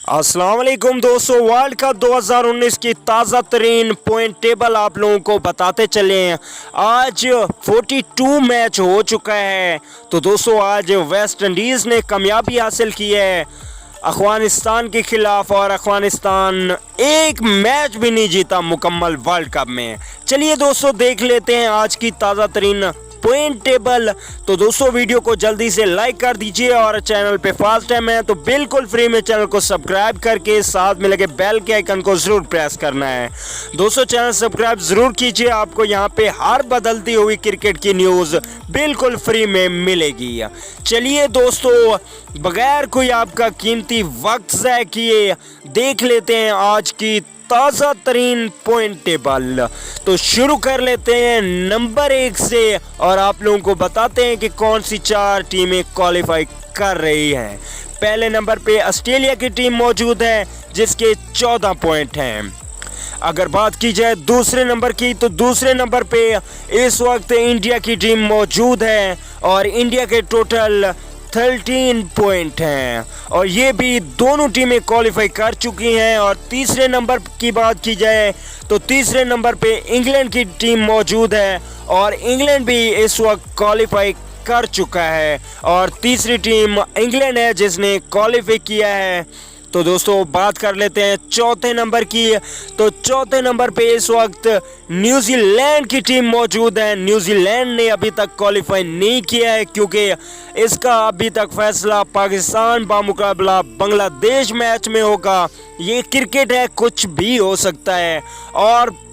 अस्सलाम वालेकुम दोस्तों, वर्ल्ड कप 2019 की ताज़ा तरीन पॉइंट टेबल आप लोगों को बताते चले हैं। आज 42 मैच हो चुका है। तो दोस्तों आज वेस्ट इंडीज़ ने कामयाबी हासिल की है अफ़गानिस्तान के खिलाफ और अफ़गानिस्तान एक मैच भी नहीं जीता मुकम्मल वर्ल्ड कप में। चलिए दोस्तों देख लेते हैं आज की ताज़ा तरीन पॉइंट टेबल। तो दोस्तों वीडियो को जल्दी से लाइक कर दीजिए और चैनल पे फर्स्ट टाइम है तो बिल्कुल फ्री में चैनल को सब्सक्राइब करके साथ में लगे बेल के आइकन को ज़रूर प्रेस करना है। दोस्तों चैनल सब्सक्राइब ज़रूर कीजिए, आपको यहाँ पे हर बदलती हुई क्रिकेट की न्यूज़ बिल्कुल फ्री में मिलेगी। चलिए दोस्तों बगैर कोई आपका कीमती वक्त ज़ाया किए देख लेते हैं आज की ताज़ा तरीन पॉइंट टेबल। तो शुरू कर लेते हैं नंबर 1 से और आप लोगों को बताते हैं कि कौन सी 4 टीमें क्वालिफाई कर रही हैं। पहले नंबर पे ऑस्ट्रेलिया की टीम मौजूद है जिसके 14 पॉइंट हैं। अगर बात की जाए दूसरे नंबर की तो दूसरे नंबर पे इस वक्त इंडिया की टीम मौजूद है और इंडिया के टोटल 13 पॉइंट हैं और ये भी दोनों टीमें क्वालिफाई कर चुकी हैं। और तीसरे नंबर की बात की जाए तो तीसरे नंबर पे इंग्लैंड की टीम मौजूद है और इंग्लैंड भी इस वक्त क्वालिफाई कर चुका है और तीसरी टीम इंग्लैंड है जिसने क्वालिफाई किया है। तो दोस्तों बात कर लेते हैं चौथे नंबर की। तो चौथे नंबर पे इस वक्त न्यूजीलैंड की टीम मौजूद है। न्यूजीलैंड ने अभी तक क्वालिफाई नहीं किया है क्योंकि इसका अभी तक फैसला पाकिस्तान बामुकाबला बांग्लादेश मैच में होगा। ये क्रिकेट है, कुछ भी हो सकता है। और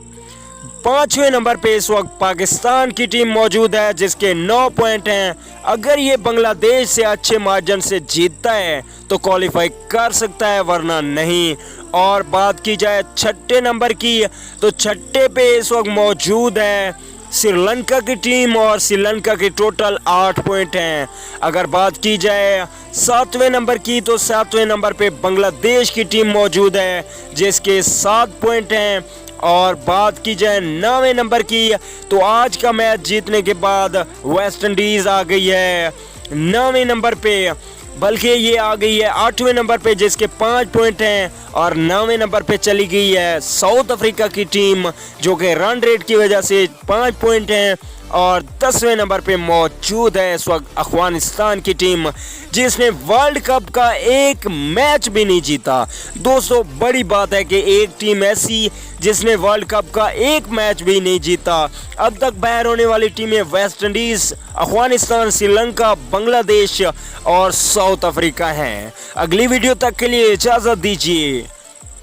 पांचवें नंबर पे इस वक्त पाकिस्तान की टीम मौजूद है जिसके 9 पॉइंट हैं। अगर ये बांग्लादेश से अच्छे मार्जिन से जीतता है तो क्वालिफाई कर सकता है वरना नहीं। और बात की जाए छठे नंबर की तो छठे पे इस वक्त मौजूद है श्रीलंका की टीम और श्रीलंका के टोटल 8 पॉइंट हैं। अगर बात की जाए सातवें नंबर की तो सातवें नंबर पे बांग्लादेश की टीम मौजूद है जिसके 7 पॉइंट हैं। और बात की जाए 9वें नंबर की तो आज का मैच जीतने के बाद वेस्ट इंडीज़ आ गई है 9वें नंबर पे, बल्कि ये आ गई है 8वें नंबर पे जिसके 5 पॉइंट हैं। और 9वें नंबर पे चली गई है साउथ अफ्रीका की टीम जो कि रन रेट की वजह से 5 पॉइंट हैं। और 10वें नंबर पे मौजूद है इस वक्त अफ़गानिस्तान की टीम जिसने वर्ल्ड कप का एक मैच भी नहीं जीता। दोस्तों बड़ी बात है कि एक टीम ऐसी जिसने वर्ल्ड कप का एक मैच भी नहीं जीता। अब तक बाहर होने वाली टीमें वेस्ट इंडीज़, अफ़गानिस्तान, श्रीलंका, बांग्लादेश और साउथ अफ्रीका हैं। अगली वीडियो तक के लिए इजाज़त दीजिए।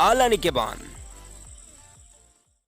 आला निकेबान।